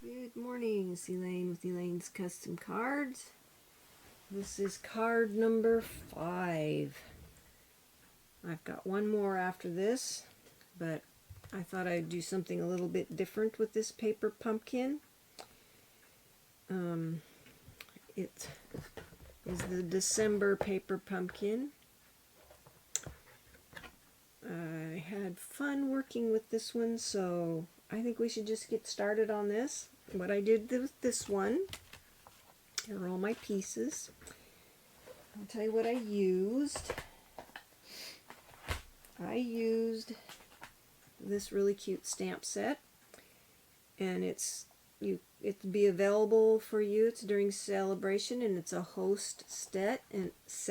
Good morning, it's Elaine with Elaine's Custom Cards. This is card number 5. I've got one more after this, but I thought I'd do something a little bit different with this paper pumpkin. It is the December paper pumpkin. I had fun working with this one, so I think we should just get started on this. What I did with this one, here are all my pieces. I'll tell you what I used. I used this really cute stamp set, and it'll be available for you. It's during celebration, and it's a host set. It's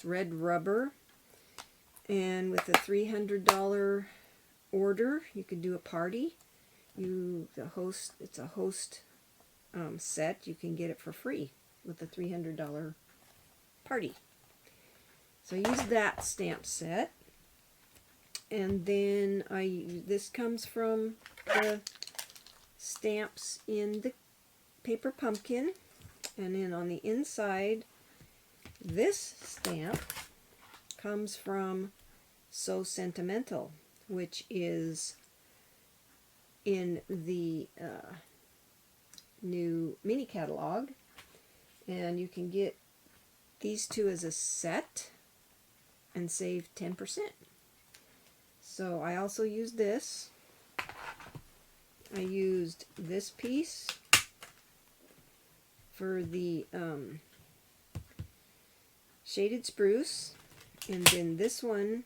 red rubber, and with a $300 order, you could do a party. It's a host set. You can get it for free with a $300 party. So I used that stamp set, and then this comes from the stamps in the paper pumpkin, and then on the inside, this stamp comes from So Sentimental, which is in the new mini catalog, and you can get these two as a set and save 10%. So I also used this. I used this piece for the shaded spruce, and then this one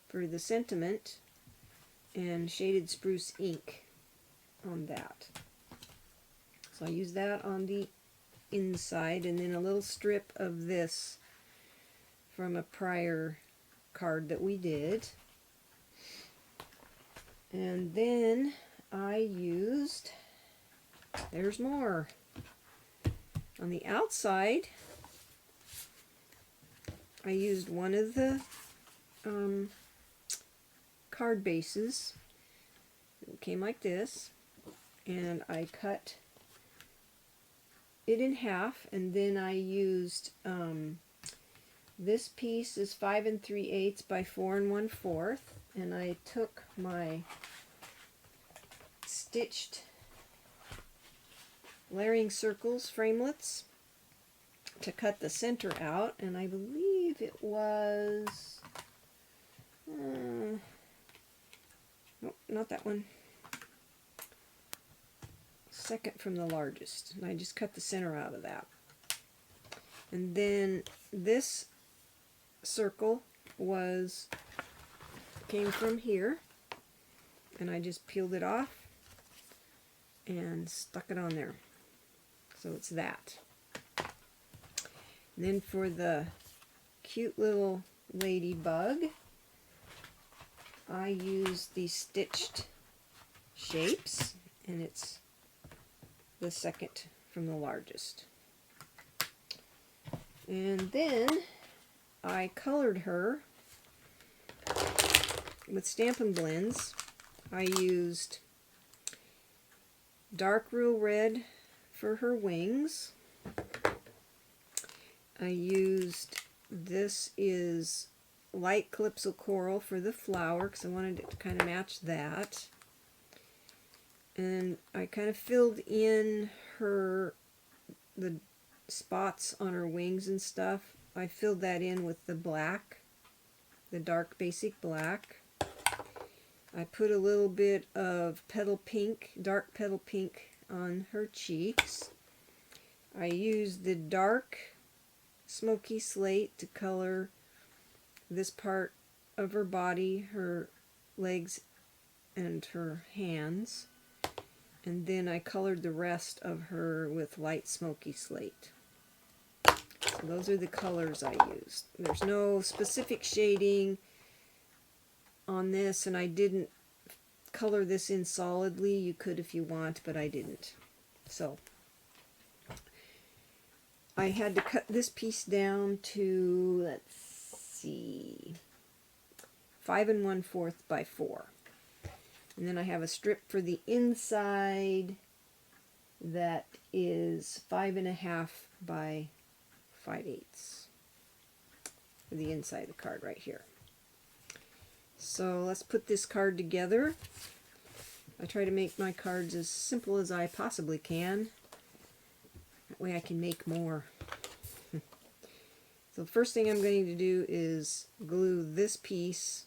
for the sentiment, and shaded spruce ink on that. So I use that on the inside, and then a little strip of this from a prior card that we did. And then I used, there's more. On the outside, I used one of the card bases. It came like this, and I cut it in half, and then I used this piece is 5 3/8 by 4 1/4, and I took my stitched layering circles framelits to cut the center out, and I believe it was nope, not that one, second from the largest, and I just cut the center out of that. And then this circle came from here, and I just peeled it off and stuck it on there. So it's that. And then for the cute little ladybug, I used these stitched shapes, and it's the second from the largest. And then I colored her with Stampin' Blends. I used dark real red for her wings. I used, this is light Calypso Coral for the flower, because I wanted it to kind of match that. And I kind of filled in the spots on her wings and stuff. I filled that in with the black, the dark basic black. I put a little bit of petal pink, dark petal pink on her cheeks. I used the dark smoky slate to color this part of her body, her legs and her hands. And then I colored the rest of her with light smoky slate. So those are the colors I used. There's no specific shading on this, and I didn't color this in solidly. You could if you want, but I didn't. So I had to cut this piece down to, let's see, 5 1/4 by 4. And then I have a strip for the inside that is 5.5 by 5/8 for the inside of the card right here. So let's put this card together. I try to make my cards as simple as I possibly can. That way I can make more. So the first thing I'm going to do is glue this piece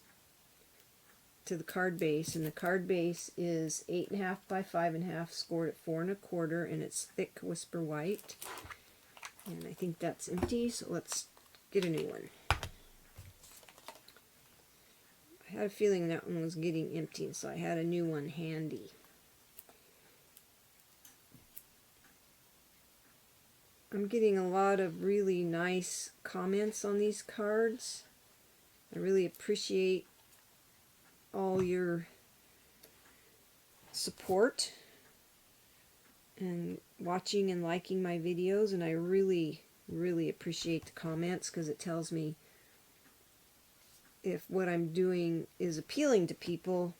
to the card base, and the card base is 8.5 by 5.5, scored at 4 1/4, and it's thick whisper white. And I think that's empty, so let's get a new one. I had a feeling that one was getting empty, so I had a new one handy. I'm getting a lot of really nice comments on these cards. I really appreciate all your support and watching and liking my videos, and I really appreciate the comments, because it tells me if what I'm doing is appealing to people,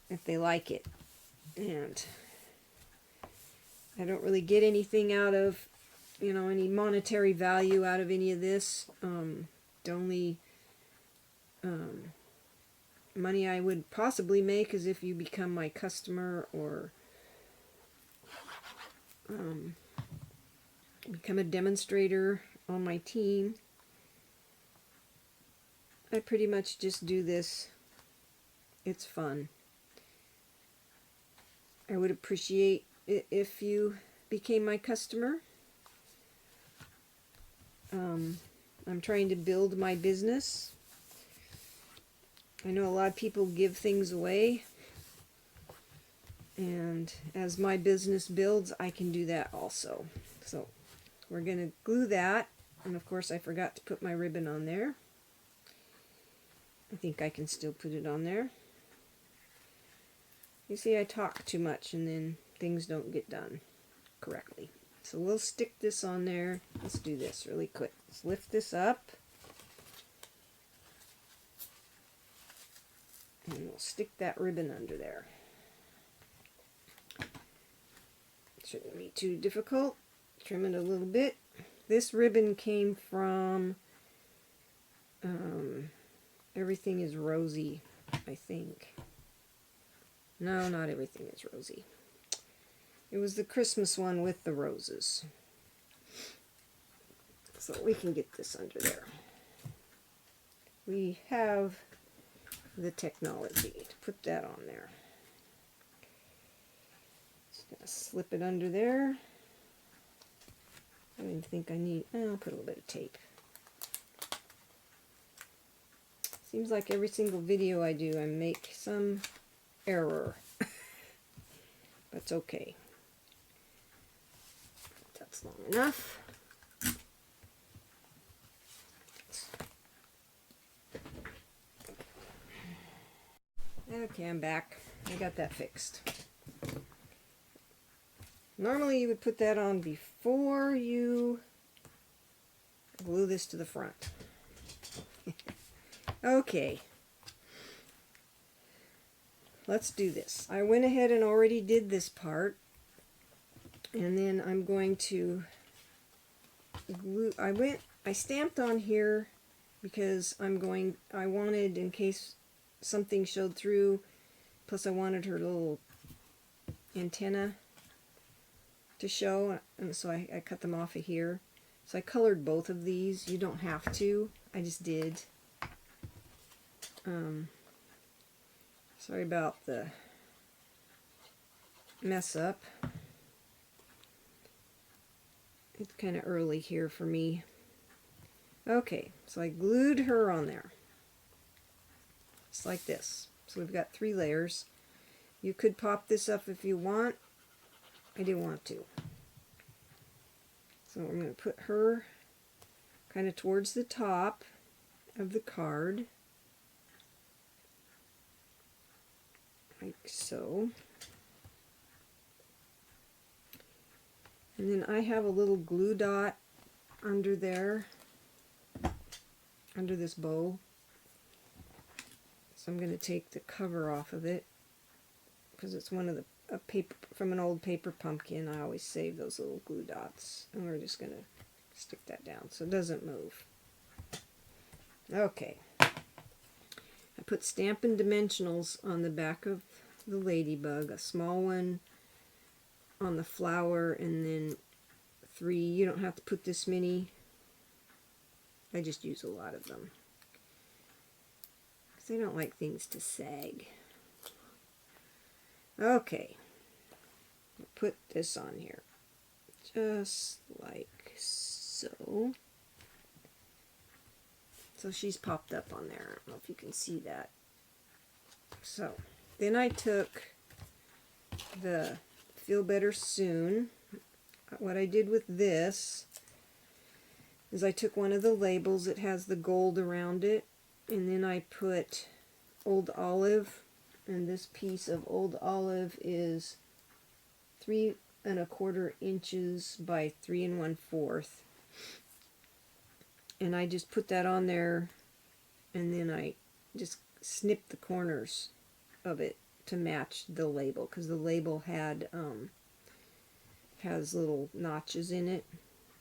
if they like it. And I don't really get anything out of, any monetary value out of any of this. The only money I would possibly make is if you become my customer or become a demonstrator on my team. I pretty much just do this. It's fun. I would appreciate it if you became my customer. I'm trying to build my business. I know a lot of people give things away, and as my business builds, I can do that also. So we're going to glue that, and of course I forgot to put my ribbon on there. I think I can still put it on there. You see, I talk too much and then things don't get done correctly. So we'll stick this on there. Let's do this really quick. Let's lift this up. And we'll stick that ribbon under there. Shouldn't be too difficult. Trim it a little bit. This ribbon came from Everything is Rosy, I think. No, not Everything is Rosy. It was the Christmas one with the roses. So we can get this under there. We have the technology to put that on there. Just gonna slip it under there. I don't even think I need, I'll put a little bit of tape. Seems like every single video I do, I make some error. But it's okay. That's long enough. Okay, I'm back. I got that fixed. Normally you would put that on before you glue this to the front. Okay. Let's do this. I went ahead and already did this part, and then I'm going to glue. I stamped on here because I wanted, in case something showed through, plus I wanted her little antenna to show, and so I cut them off of here. So I colored both of these. You don't have to. I just did. Sorry about the mess up. It's kind of early here for me. Okay, so I glued her on there. Just like this. So we've got 3 layers. You could pop this up if you want. I didn't want to. So I'm going to put her kind of towards the top of the card. Like so. And then I have a little glue dot under there, under this bow. So I'm going to take the cover off of it because it's one of a paper from an old paper pumpkin. I always save those little glue dots, and we're just going to stick that down so it doesn't move. Okay. I put Stampin' Dimensionals on the back of the ladybug, a small one on the flower, and then 3. You don't have to put this many. I just use a lot of them because I don't like things to sag. Okay, I'll put this on here just like so. So she's popped up on there. I don't know if you can see that. So then I took the Feel Better Soon. What I did with this is I took one of the labels that has the gold around it, and then I put Old Olive, and this piece of Old Olive is 3 1/4 inches by 3 1/4. And I just put that on there, and then I just snipped the corners of it to match the label, because the label had has little notches in it,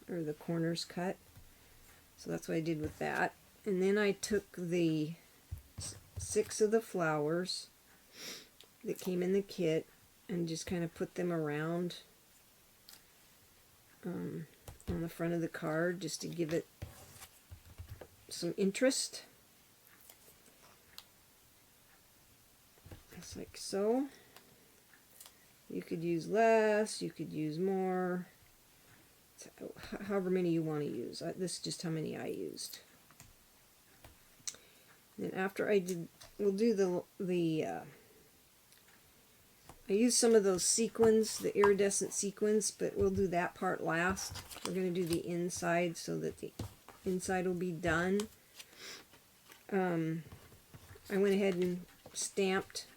or the corners cut. So that's what I did with that. And then I took the 6 of the flowers that came in the kit and just kind of put them around on the front of the card, just to give it some interest. Just like so. You could use less, you could use more, however many you want to use. This is just how many I used. Then after I did, we'll do I used some of those sequins, the iridescent sequins, but we'll do that part last. We're going to do the inside so that the inside will be done. I went ahead and stamped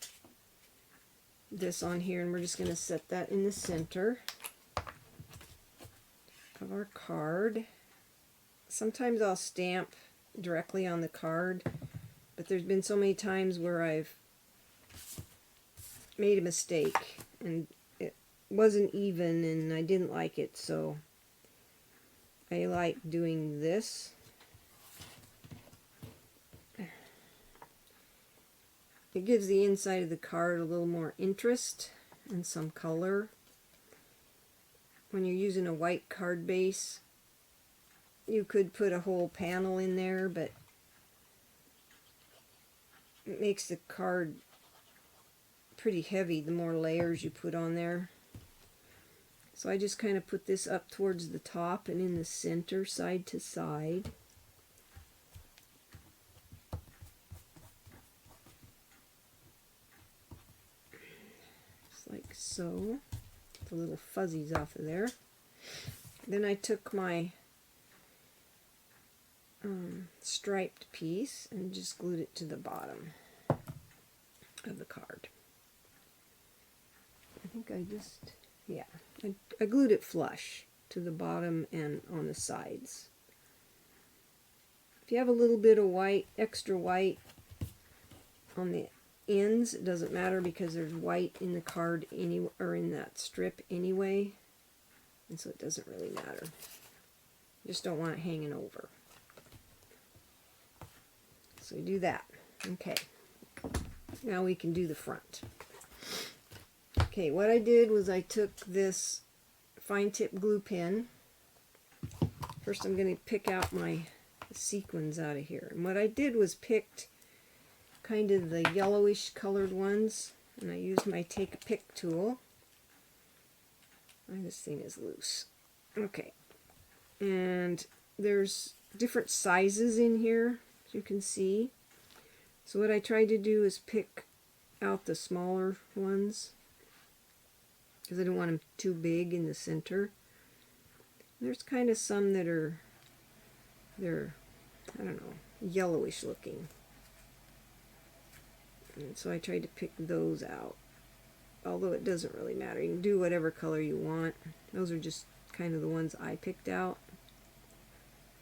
this on here, and we're just going to set that in the center of our card. Sometimes I'll stamp directly on the card, but there's been so many times where I've made a mistake and it wasn't even and I didn't like it, so I like doing this. It gives the inside of the card a little more interest and some color. When you're using a white card base, you could put a whole panel in there, but it makes the card pretty heavy the more layers you put on there. So I just kind of put this up towards the top and in the center, side to side. Just like so. The little fuzzies off of there. Then I took my striped piece and just glued it to the bottom of the card. I think I just, yeah, I glued it flush to the bottom and on the sides. If you have a little bit of white, extra white on the ends, it doesn't matter because there's white in the card or in that strip anyway, and so it doesn't really matter. Just don't want it hanging over. So we do that. Okay. Now we can do the front. Okay, what I did was I took this fine tip glue pen. First I'm going to pick out my sequins out of here. And what I did was picked kind of the yellowish colored ones, and I used my take a pick tool. This thing is loose. Okay. And there's different sizes in here, as you can see. So what I tried to do is pick out the smaller ones, because I don't want them too big in the center. There's kind of some that are, I don't know, yellowish looking. And so I tried to pick those out. Although it doesn't really matter. You can do whatever color you want. Those are just kind of the ones I picked out.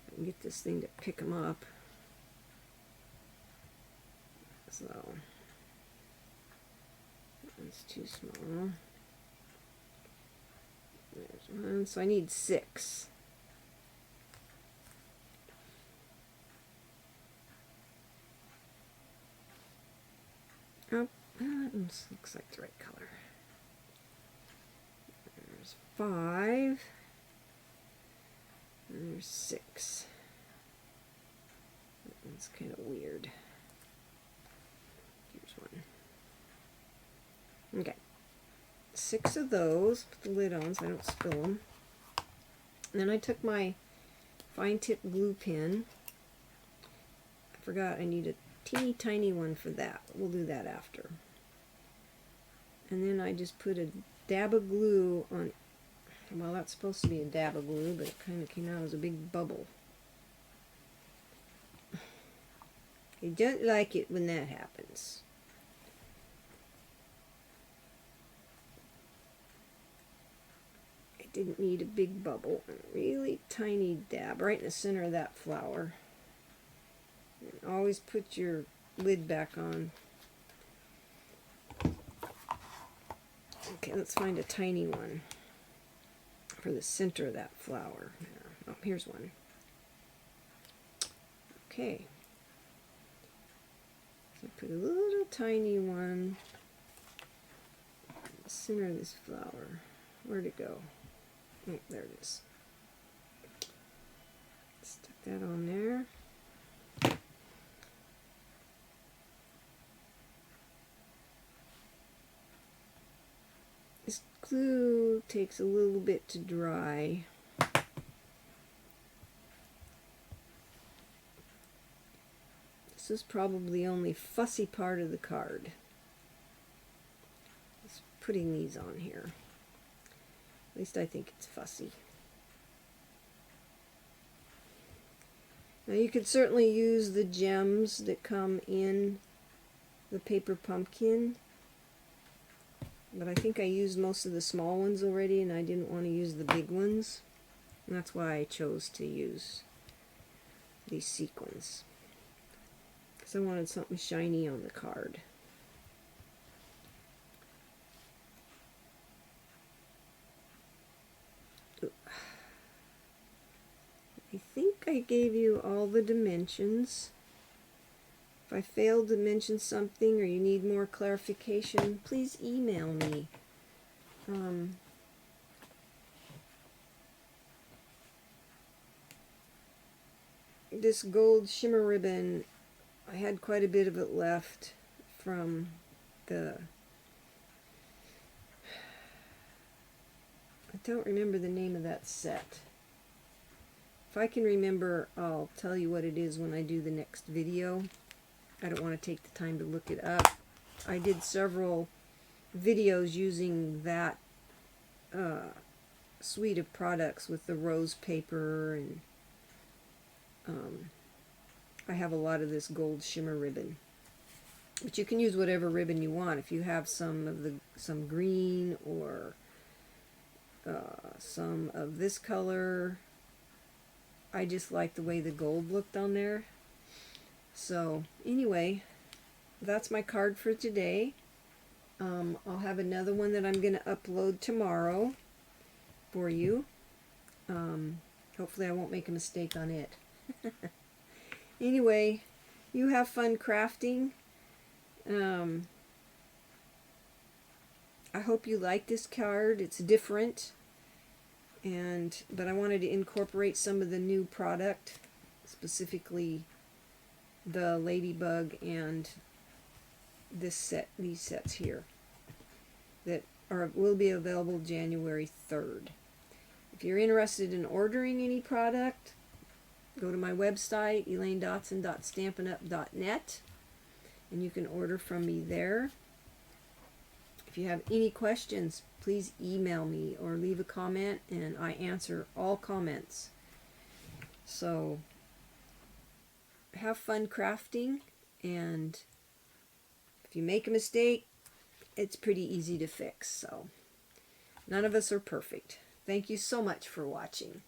I can get this thing to pick them up. So It's too small. There's one, so I need 6. Oh, that looks like the right color. There's 5. And there's 6. That one's kind of weird. Here's one. Okay. 6 of those. Put the lid on so I don't spill them. And then I took my fine tip glue pen. I forgot I need a teeny tiny one for that. We'll do that after. And then I just put a dab of glue on. Well, that's supposed to be a dab of glue, but it kind of came out as a big bubble. I don't like it when that happens. I didn't need a big bubble. A really tiny dab right in the center of that flower. And always put your lid back on. Okay, let's find a tiny one for the center of that flower. Oh, here's one. Okay. So put a little tiny one in the center of this flower. Where'd it go? Oh, there it is. Stick that on there. This glue takes a little bit to dry. This is probably the only fussy part of the card. Just putting these on here. At least I think it's fussy. Now you could certainly use the gems that come in the paper pumpkin. But I think I used most of the small ones already, and I didn't want to use the big ones. And that's why I chose to use these sequins. Because I wanted something shiny on the card. Ooh. I think I gave you all the dimensions. If I failed to mention something or you need more clarification, please email me. This gold shimmer ribbon, I had quite a bit of it left from the... I don't remember the name of that set. If I can remember, I'll tell you what it is when I do the next video. I don't want to take the time to look it up. I did several videos using that suite of products with the rose paper, and I have a lot of this gold shimmer ribbon. But you can use whatever ribbon you want. If you have some green or some of this color, I just like the way the gold looked on there. So anyway, that's my card for today. I'll have another one that I'm going to upload tomorrow for you. Hopefully I won't make a mistake on it. Anyway, you have fun crafting. I hope you like this card. It's different, but I wanted to incorporate some of the new product, specifically the ladybug and these sets here that will be available January 3rd. If you're interested in ordering any product, go to my website, elainescustomcards.stampinup.net, and you can order from me there. If you have any questions, please email me or leave a comment, and I answer all comments. So have fun crafting, and if you make a mistake, it's pretty easy to fix. So none of us are perfect. Thank you so much for watching.